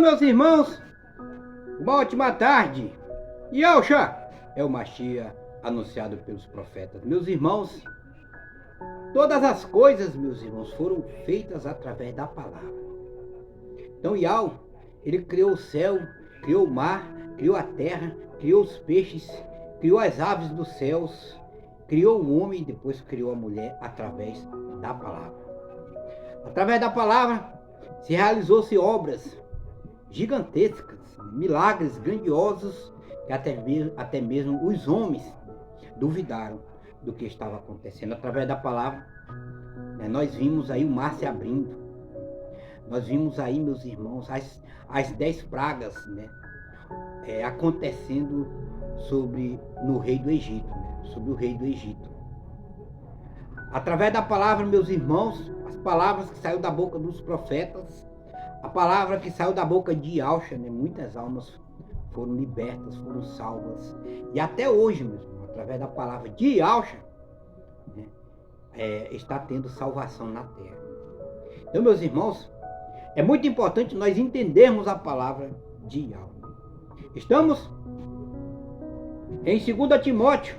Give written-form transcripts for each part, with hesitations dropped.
meus irmãos, uma ótima tarde. Yahshua é o Mashiach anunciado pelos profetas. Meus irmãos, todas as coisas, meus irmãos, foram feitas através da palavra. Então Yahweh, ele criou o céu, criou o mar, criou a terra, criou os peixes, criou as aves dos céus, criou o homem e depois criou a mulher através da palavra. Através da palavra se realizou-se obras gigantescas, milagres grandiosos, que até mesmo os homens duvidaram do que estava acontecendo. Através da palavra, nós vimos aí o mar se abrindo, nós vimos aí, meus irmãos, as 10 pragas, acontecendo no rei do Egito, sobre o rei do Egito. Através da palavra, meus irmãos, as palavras que saíram da boca dos profetas, a palavra que saiu da boca de Yahshua, muitas almas foram libertas, foram salvas. E até hoje, meus irmãos, através da palavra de Yahshua, está tendo salvação na terra. Então, meus irmãos, é muito importante nós entendermos a palavra de Yahshua. Estamos em 2 Timóteo.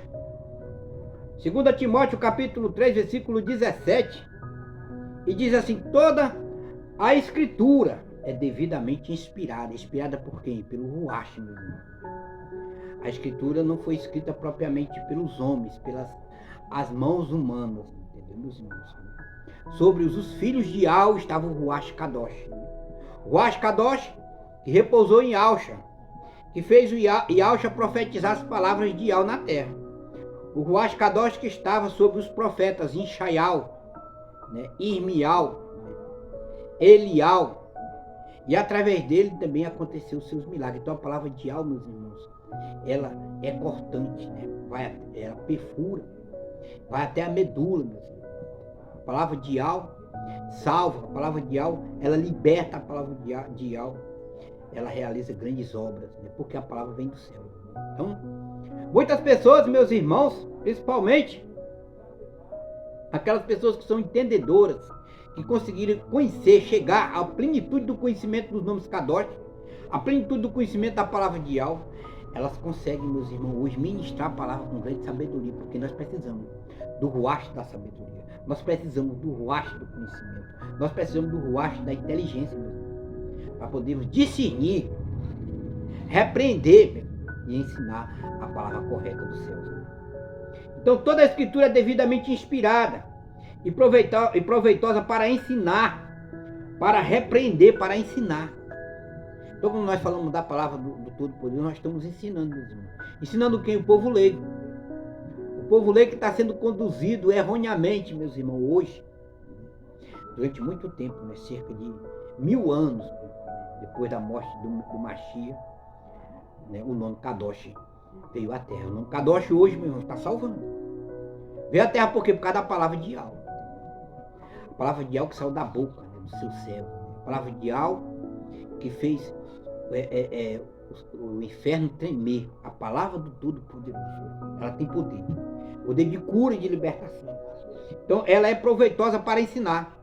2 Timóteo capítulo 3, versículo 17. E diz assim: toda a escritura é devidamente inspirada. Inspirada por quem? Pelo Ruach, meu irmão. A escritura não foi escrita propriamente pelos homens, pelas as mãos humanas, entendeu, meus irmãos? Sobre os filhos de Yahweh estava o Ruach Kadosh. O Ruach Kadosh que repousou em Yahshua, que fez o Yahshua profetizar as palavras de Yahweh na terra. O Ruach Kadosh que estava sobre os profetas Inshaial, Irmial, Elial, e através dele também aconteceu os seus milagres. Então a palavra de Yahweh, meus irmãos, ela é cortante, ela perfura, vai até a medula, meus irmãos. A palavra de Yahweh salva, a palavra de Yahweh, ela liberta, a palavra de Yahweh, ela realiza grandes obras, porque a palavra vem do céu. Então, muitas pessoas, meus irmãos, principalmente aquelas pessoas que são entendedoras, que conseguiram conhecer, chegar à plenitude do conhecimento dos nomes Kadosh, à plenitude do conhecimento da palavra de Yahweh, elas conseguem, meus irmãos, hoje ministrar a palavra com grande sabedoria, porque nós precisamos do Ruach da sabedoria, nós precisamos do Ruach do conhecimento, nós precisamos do Ruach da inteligência, meus irmãos, para podermos discernir, repreender e ensinar a palavra correta dos céus. Então toda a escritura é devidamente inspirada e proveitosa para ensinar, para repreender, para ensinar. Então quando nós falamos da palavra do Todo-Poderoso, nós estamos ensinando, meus irmãos. Ensinando quem? O povo leigo. O povo leigo que está sendo conduzido erroneamente, meus irmãos, hoje, durante muito tempo, cerca de 1000 anos, depois da morte do Mashiach, o nome Kadosh veio à terra. O nome Kadosh hoje, meu irmão, está salvando. Veio à terra por quê? Por causa da palavra de Yahweh. A palavra de Yahweh que saiu da boca, do seu servo. A palavra de Yahweh que fez o inferno tremer. A palavra do Todo-Poderoso. Ela tem poder. Poder de cura e de libertação. Então ela é proveitosa para ensinar.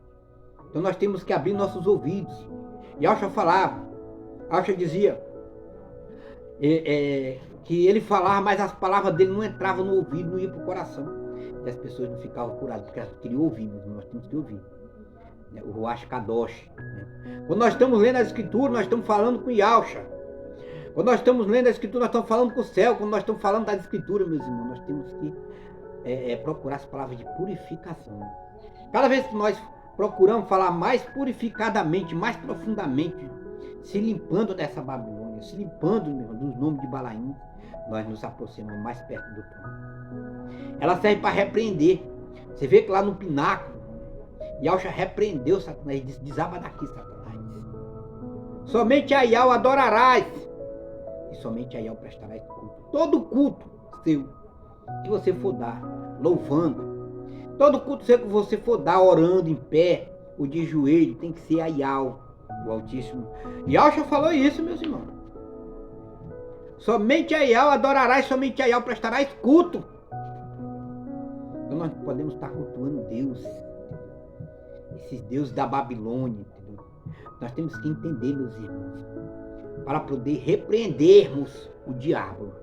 Então nós temos que abrir nossos ouvidos. Yahshua falava. Yahshua dizia que ele falava, mas as palavras dele não entravam no ouvido, não iam para o coração. E as pessoas não ficavam curadas, porque elas queriam ouvir, mesmo. Nós temos que ouvir. O Ruach Kadosh. Quando nós estamos lendo a Escritura, nós estamos falando com Yahshua. Quando nós estamos lendo a Escritura, nós estamos falando com o céu. Quando nós estamos falando das Escrituras, meus irmãos, nós temos que procurar as palavras de purificação. Cada vez que nós procuramos falar mais purificadamente, mais profundamente, se limpando dessa Babilônia, se limpando, meu irmão, dos nomes de Balaim, nós nos aproximamos mais perto do trono. Ela serve para repreender. Você vê que lá no pináculo, Yahshua repreendeu Satanás e disse: desaba daqui, Satanás. Somente a Yahweh adorarás, e somente a Yahweh prestarás culto. Todo culto seu que você for dar, louvando, todo culto seu que você for dar, orando em pé, ou de joelho, tem que ser a Yahweh, o Altíssimo. Yahshua falou isso, meus irmãos. Somente a Yahweh adorarás, somente a Yahweh prestarás culto. Então nós podemos estar cultuando Deus, esses deuses da Babilônia, entendeu? Nós temos que entender, meus irmãos, para poder repreendermos o diabo,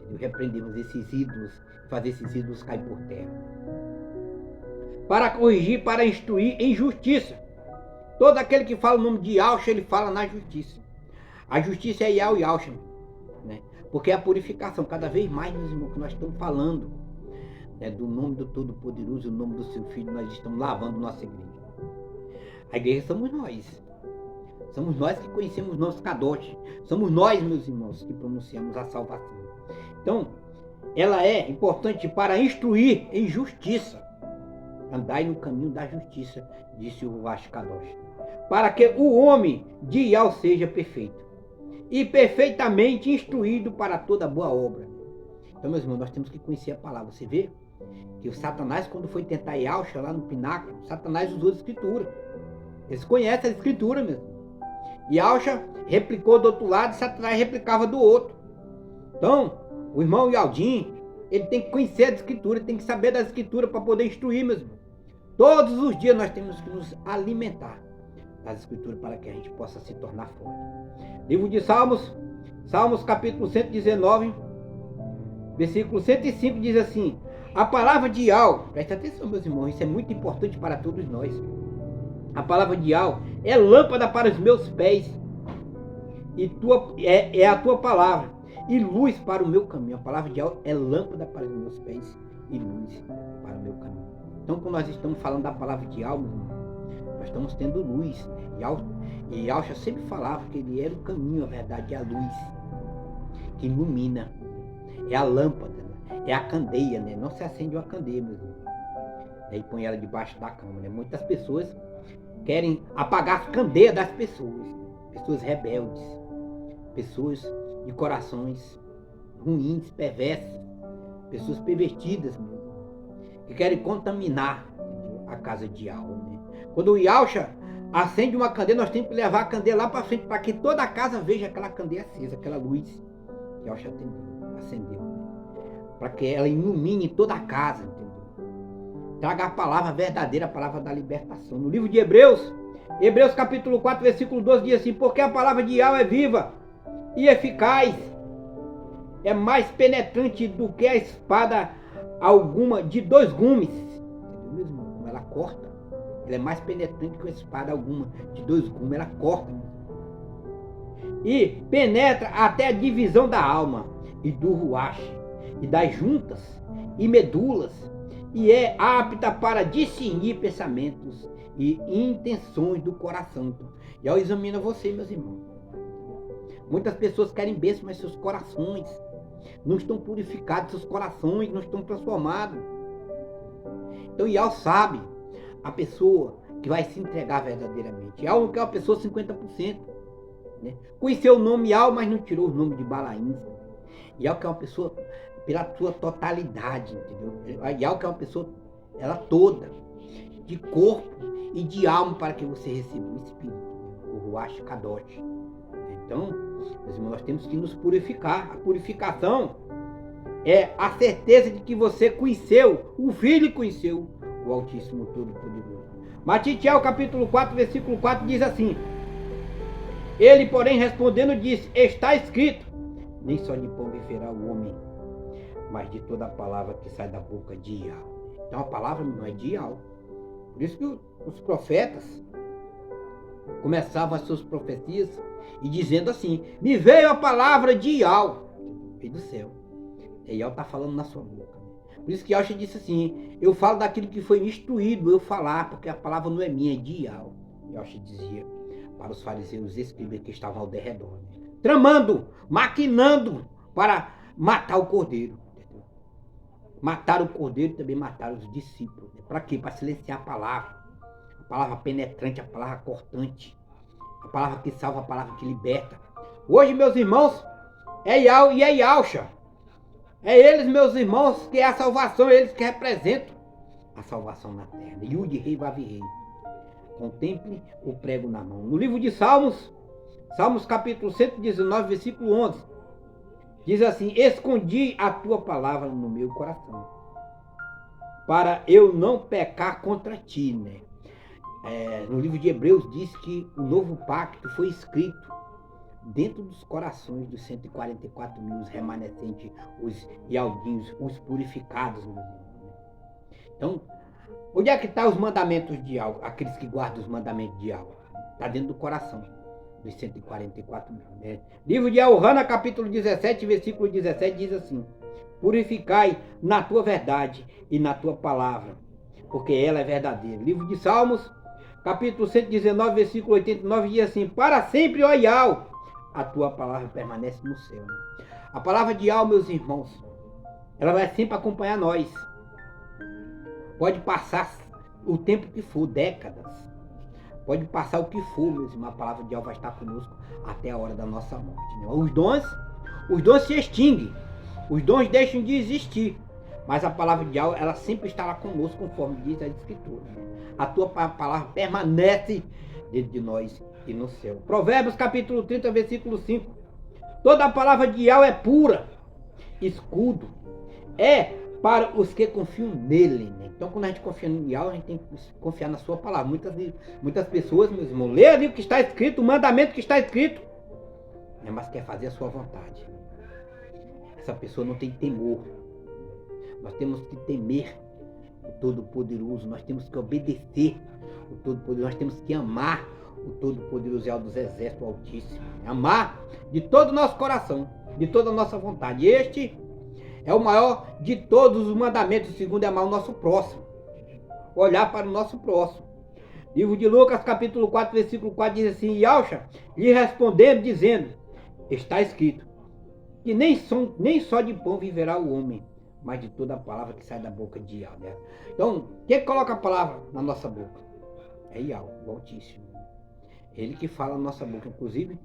entendeu? Repreendermos esses ídolos, fazer esses ídolos cair por terra. Para corrigir, para instruir em justiça. Todo aquele que fala o nome de Yahshua, ele fala na justiça. A justiça é Yahshua, né? Porque é a purificação, cada vez mais, meus irmãos, que nós estamos falando, né, do nome do Todo-Poderoso, o nome do seu Filho, nós estamos lavando nossa igreja. A igreja somos nós. Somos nós que conhecemos o nosso Kadosh. Somos nós, meus irmãos, que pronunciamos a salvação. Então, ela é importante para instruir em justiça. Andai no caminho da justiça, disse o Ruach Kadosh. Para que o homem de Yahweh seja perfeito. E perfeitamente instruído para toda boa obra. Então, meus irmãos, nós temos que conhecer a palavra. Você vê que o Satanás, quando foi tentar Yahshua lá no pináculo, Satanás usou a escritura. Eles conhecem a escritura mesmo. Yahshua replicou do outro lado e Satanás replicava do outro. Então, o irmão Yaldin, ele tem que conhecer a escritura, ele tem que saber da escritura para poder instruir mesmo. Todos os dias nós temos que nos alimentar das escrituras para que a gente possa se tornar forte. Livro de Salmos, Salmos capítulo 119, versículo 105 diz assim: a palavra de Yahweh, presta atenção, meus irmãos, isso é muito importante para todos nós. A palavra de Yahweh é lâmpada para os meus pés, e é a tua palavra, e luz para o meu caminho. A palavra de Yahweh é lâmpada para os meus pés, e luz para o meu caminho. Então, quando nós estamos falando da palavra de Yahweh, nós estamos tendo luz. E Yahshua sempre falava que ele era o caminho, a verdade, é a luz que ilumina. É a lâmpada, né? É a candeia, né? Não se acende uma candeia, meu irmão, e põe ela debaixo da cama, né? Muitas pessoas querem apagar as candeias das pessoas. Pessoas rebeldes, pessoas de corações ruins, perversas, pessoas pervertidas mesmo, que querem contaminar a casa de Yahweh, né? Quando o Yahshua acende uma candeia, nós temos que levar a candeia lá para frente, para que toda a casa veja aquela candeia acesa, aquela luz que Yahshua acendeu, né? Para que ela ilumine toda a casa, entendeu? Traga a palavra verdadeira, a palavra da libertação. No livro de Hebreus, Hebreus capítulo 4, versículo 12 diz assim: porque a palavra de Yahweh é viva e eficaz, é mais penetrante do que a espada alguma de 2 gumes. Entendeu, meu irmão? Como ela corta. Ela é mais penetrante que a espada alguma de 2 gumes. Ela corta. E penetra até a divisão da alma e do ruach, e das juntas e medulas, e é apta para discernir pensamentos e intenções do coração. E ao examina você, meus irmãos. Muitas pessoas querem bênção, mas seus corações não estão purificados, seus corações não estão transformados. Então Yahweh sabe a pessoa que vai se entregar verdadeiramente. Yahweh não quer uma pessoa 50%. Né? Conheceu o nome Yahweh, mas não tirou o nome de Balaíns. Yahweh quer uma pessoa pela sua totalidade, entendeu? Yahweh quer uma pessoa, ela toda, de corpo e de alma, para que você receba o Espírito, né? O Ruach Kadosh. Então, meus irmãos, nós temos que nos purificar. A purificação é a certeza de que você conheceu, o Filho conheceu o Altíssimo Todo-Poderoso. Matitiel capítulo 4, versículo 4 diz assim: ele, porém, respondendo, disse: está escrito, nem só de pão viverá o homem, mas de toda a palavra que sai da boca de Yahweh. Então a palavra não é de Yahweh. Por isso que os profetas começavam as suas profecias e dizendo assim: me veio a palavra de Yahweh, Filho do céu. E Yahweh está falando na sua boca. Por isso que Yahshua disse assim: eu falo daquilo que foi instruído eu falar, porque a palavra não é minha, é de Yahweh. Yahshua dizia para os fariseus e escribas que estavam ao derredor, né? Tramando, maquinando para matar o cordeiro. Entendeu? Mataram o cordeiro e também mataram os discípulos. Né? Para quê? Para silenciar a palavra penetrante, a palavra cortante, a palavra que salva, a palavra que liberta. Hoje, meus irmãos, é Yahweh e é Yahshua. É eles, meus irmãos, que é a salvação, é eles que representam a salvação na terra. Yud Rei Vav Rei. Contemple o prego na mão. No livro de Salmos, Salmos capítulo 119, versículo 11, diz assim: escondi a tua palavra no meu coração, para eu não pecar contra ti, né? No livro de Hebreus diz que o novo pacto foi escrito dentro dos corações dos 144 mil, os remanescentes, os ialdinhos, os purificados, meus irmãos. Então, onde é que estão os mandamentos de Yahweh? Aqueles que guardam os mandamentos de Yahweh. Está dentro do coração dos 144 mil. Né? Livro de Elhana, capítulo 17, versículo 17, diz assim: purificai na tua verdade e na tua palavra, porque ela é verdadeira. Livro de Salmos, capítulo 119, versículo 89, diz assim: para sempre, ó Yahweh, a tua palavra permanece no céu. A palavra de Yahweh, meus irmãos, ela vai sempre acompanhar nós. Pode passar o tempo que for, décadas. Pode passar o que for, meus irmãos, a palavra de Yahweh vai estar conosco até a hora da nossa morte. Né? Os dons se extinguem. Os dons deixam de existir. Mas a palavra de Yahweh, ela sempre estará conosco, conforme diz a Escritura. A tua palavra permanece dentro de nós e no céu. Provérbios capítulo 30, versículo 5. Toda a palavra de Yahweh é pura, escudo, é para os que confiam nele. Né? Então, quando a gente confia em Yahweh, a gente tem que confiar na sua palavra. Muitas pessoas, meus irmãos, lê ali o que está escrito, o mandamento que está escrito, né? Mas quer fazer a sua vontade. Essa pessoa não tem temor. Nós temos que temer o Todo-Poderoso, nós temos que obedecer o Todo-Poderoso, nós temos que amar o Todo-Poderoso e dos Exércitos Altíssimo. Amar de todo o nosso coração, de toda a nossa vontade. Este é o maior de todos os mandamentos. O segundo é amar o nosso próximo. Olhar para o nosso próximo. Livro de Lucas, capítulo 4, versículo 4, diz assim: Yahshua lhe respondendo, dizendo: está escrito que nem só de pão viverá o homem, mas de toda a palavra que sai da boca de Yahweh. Né? Então, quem coloca a palavra na nossa boca? É Yahweh, o Altíssimo. Ele que fala na nossa boca. Inclusive,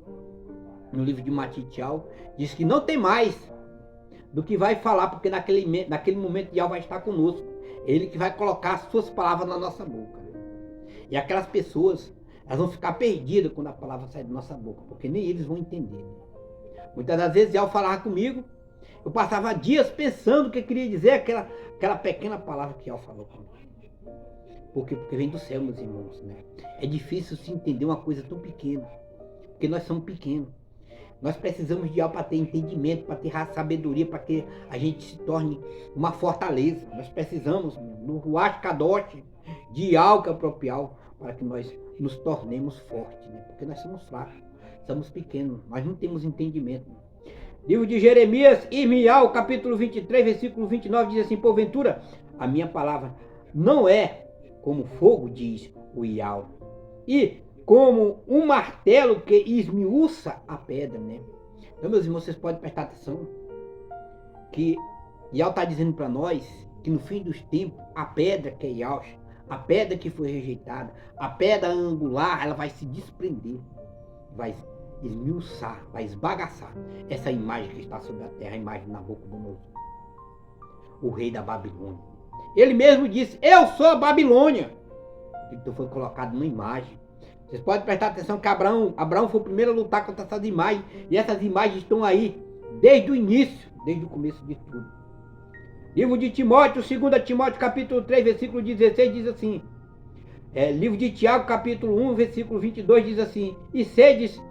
no livro de Matitial, diz que não tem mais do que vai falar, porque naquele momento Yahweh vai estar conosco. Ele que vai colocar as suas palavras na nossa boca. E aquelas pessoas, elas vão ficar perdidas quando a palavra sai da nossa boca, porque nem eles vão entender. Muitas das vezes Yahweh falava comigo, eu passava dias pensando o que queria dizer aquela pequena palavra que Yahweh falou comigo. Porque vem do céu, meus irmãos. Né? É difícil se entender uma coisa tão pequena, porque nós somos pequenos. Nós precisamos de Yahweh para ter entendimento, para ter sabedoria, para que a gente se torne uma fortaleza. Nós precisamos do Ruach Kadosh, de Yahweh, que é o próprio Yahweh, para que nós nos tornemos fortes. Né? Porque nós somos fracos, somos pequenos, nós não temos entendimento. Livro de Jeremias, Irmial, capítulo 23, versículo 29, diz assim: porventura, a minha palavra não é como fogo, diz o Yahweh, e como um martelo que esmiuça a pedra, né? Então, meus irmãos, vocês podem prestar atenção que Yahweh está dizendo para nós que no fim dos tempos, a pedra que é Yahweh, a pedra que foi rejeitada, a pedra angular, ela vai se desprender, vai esmiuçar, vai esbagaçar essa imagem que está sobre a terra, a imagem de Nabucodonosor, o rei da Babilônia. Ele mesmo disse: eu sou a Babilônia. Então foi colocado numa imagem. Vocês podem prestar atenção que Abraão foi o primeiro a lutar contra essas imagens, e essas imagens estão aí desde o início, desde o começo de tudo. Livro de Timóteo, 2 Timóteo, capítulo 3, versículo 16, diz assim, livro de Tiago, capítulo 1, versículo 22, diz assim: e sedes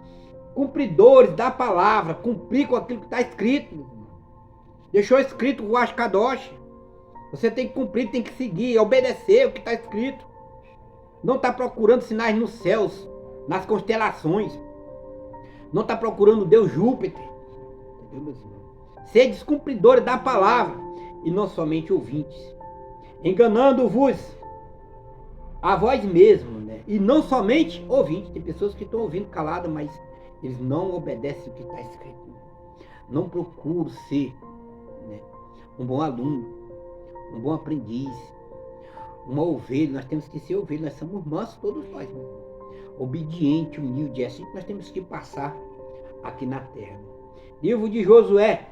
cumpridores da palavra, cumprir com aquilo que está escrito. Deixou escrito o Ruach Kadosh. Você tem que cumprir, tem que seguir, obedecer o que está escrito. Não está procurando sinais nos céus, nas constelações. Não está procurando Deus Júpiter. Entendeu, meus irmãos? Sedes cumpridores da palavra e não somente ouvintes, enganando-vos a vós mesmo, né? E não somente ouvintes. Tem pessoas que estão ouvindo calada, mas eles não obedecem o que está escrito. Não procuro ser, né, um bom aluno, um bom aprendiz, uma ovelha. Nós temos que ser ovelha, nós somos mansos todos nós, né? Obediente, humilde, é assim que nós temos que passar aqui na terra. Livro de Josué,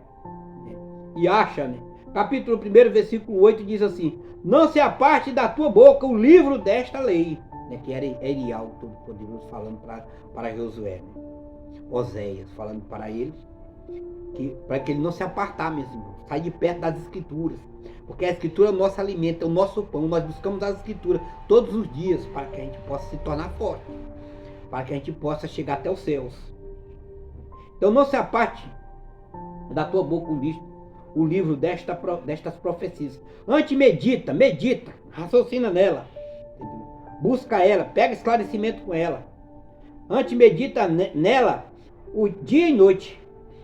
né? E acha, né? Capítulo 1, versículo 8 diz assim: não se aparte da tua boca o livro desta lei, né? Que era Elial, Todo-Poderoso, falando para Josué, né? Oséias falando para ele, para que ele não se apartar, meus irmãos, sai de perto das escrituras, porque a escritura é o nosso alimento, é o nosso pão. Nós buscamos as escrituras todos os dias para que a gente possa se tornar forte, para que a gente possa chegar até os céus. Então não se aparte da tua boca o livro destas profecias. Antes medita, raciocina nela. Busca ela, pega esclarecimento com ela. Antes medita nela o dia e noite,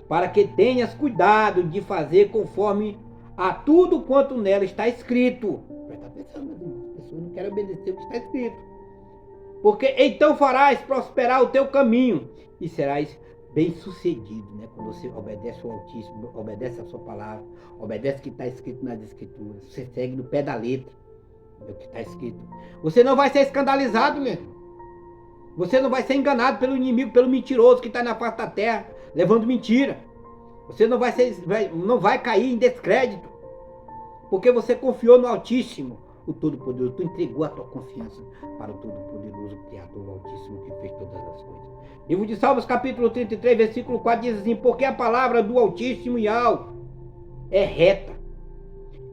para que tenhas cuidado de fazer conforme a tudo quanto nela está escrito. Presta atenção, meus irmãos, as pessoas não querem obedecer o que está escrito. Porque então farás prosperar o teu caminho e serás bem sucedido, né? Quando você obedece ao Altíssimo, obedece a sua palavra, obedece o que está escrito nas Escrituras, você segue no pé da letra o que está escrito. Você não vai ser escandalizado, meu irmão. Você não vai ser enganado pelo inimigo, pelo mentiroso que está na face da terra, levando mentira. Você não vai cair em descrédito, porque você confiou no Altíssimo, o Todo-Poderoso. Tu entregou a tua confiança para o Todo-Poderoso, o Criador, o Altíssimo, que fez todas as coisas. Livro de Salmos, capítulo 33, versículo 4, diz assim: porque a palavra do Altíssimo Yahweh é reta,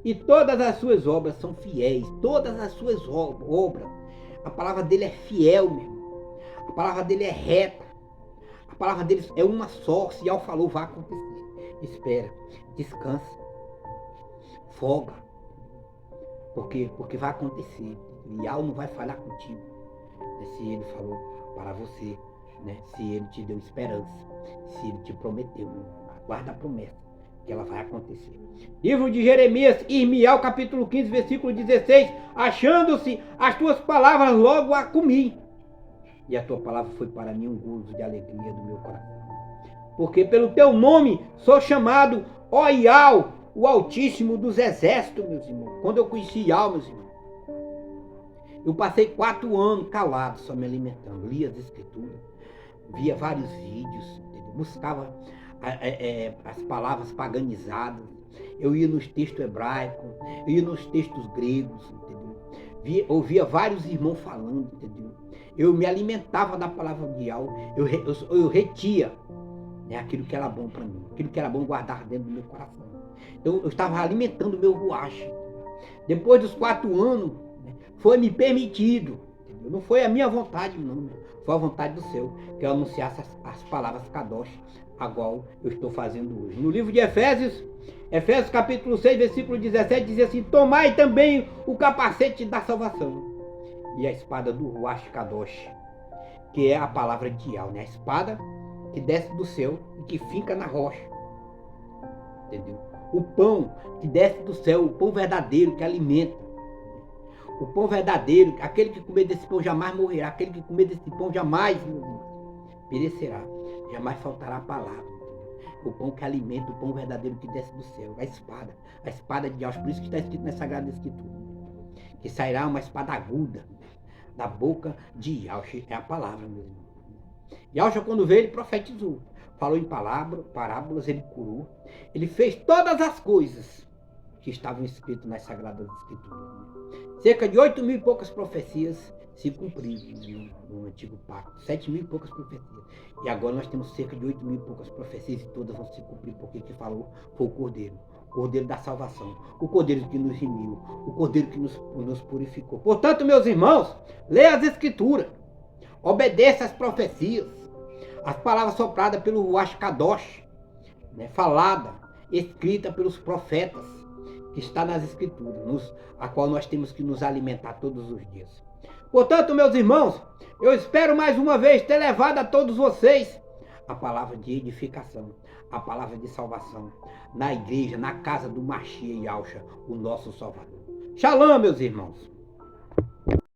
e todas as suas obras são fiéis. Todas as suas obras, a palavra dele é fiel, meu irmão. A palavra dele é reta. A palavra dele é uma só. Se Yahweh falou, vai acontecer. Espera, descansa, folga, porque vai acontecer. Yahweh não vai falhar contigo, né? Se ele falou para você, né? Se ele te deu esperança, se ele te prometeu, né? Aguarda a promessa, que ela vai acontecer. Livro de Jeremias, Irmial, capítulo 15, versículo 16: achando-se as tuas palavras, logo a comi, e a tua palavra foi para mim um gozo de alegria do meu coração. Porque pelo teu nome sou chamado, ó Yahweh, o Altíssimo dos Exércitos, meus irmãos. Quando eu conheci Yahweh, meus irmãos, eu passei 4 anos calado, só me alimentando. Lia as Escrituras, via vários vídeos, entendeu? Buscava as palavras paganizadas. Eu ia nos textos hebraicos, eu ia nos textos gregos, entendeu? Ouvia vários irmãos falando, entendeu? Eu me alimentava da palavra de Yahweh, eu retia, né, aquilo que era bom para mim, aquilo que era bom guardar dentro do meu coração. Então eu estava alimentando o meu ruach. Depois dos 4 anos, né, foi me permitido, entendeu? Não foi a minha vontade, não, foi a vontade do céu, que eu anunciasse as palavras Kadosh, igual eu estou fazendo hoje. No livro de Efésios capítulo 6, versículo 17, diz assim: tomai também o capacete da salvação e a espada do ruach Kadosh, que é a palavra de Yahweh, né? A espada que desce do céu e que fica na rocha, entendeu? O pão que desce do céu, o pão verdadeiro que alimenta, o pão verdadeiro, aquele que comer desse pão jamais morrerá, aquele que comer desse pão jamais perecerá, jamais faltará a palavra, entendeu? O pão que alimenta, o pão verdadeiro que desce do céu, a espada de Yahweh. Por isso que está escrito na Sagrada Escritura, que sairá uma espada aguda da boca de Yahweh, é a palavra mesmo. Yahweh, quando veio, ele profetizou, falou em parábolas, ele curou, ele fez todas as coisas que estavam escritas nas Sagradas Escrituras. Cerca de 8 mil e poucas profecias se cumpriram no Antigo Pacto, 7 mil e poucas profecias. E agora nós temos cerca de 8 mil e poucas profecias e todas vão se cumprir, porque que falou foi o Cordeiro da salvação, o Cordeiro que nos remiu, o Cordeiro que nos purificou. Portanto, meus irmãos, leia as Escrituras, obedeça às profecias, as palavras sopradas pelo ruach Kadosh, né, falada, escrita pelos profetas, que está nas Escrituras, a qual nós temos que nos alimentar todos os dias. Portanto, meus irmãos, eu espero mais uma vez ter levado a todos vocês a palavra de edificação, a palavra de salvação, na igreja, na casa do Mashiach Yahushua, o nosso Salvador. Shalom, meus irmãos.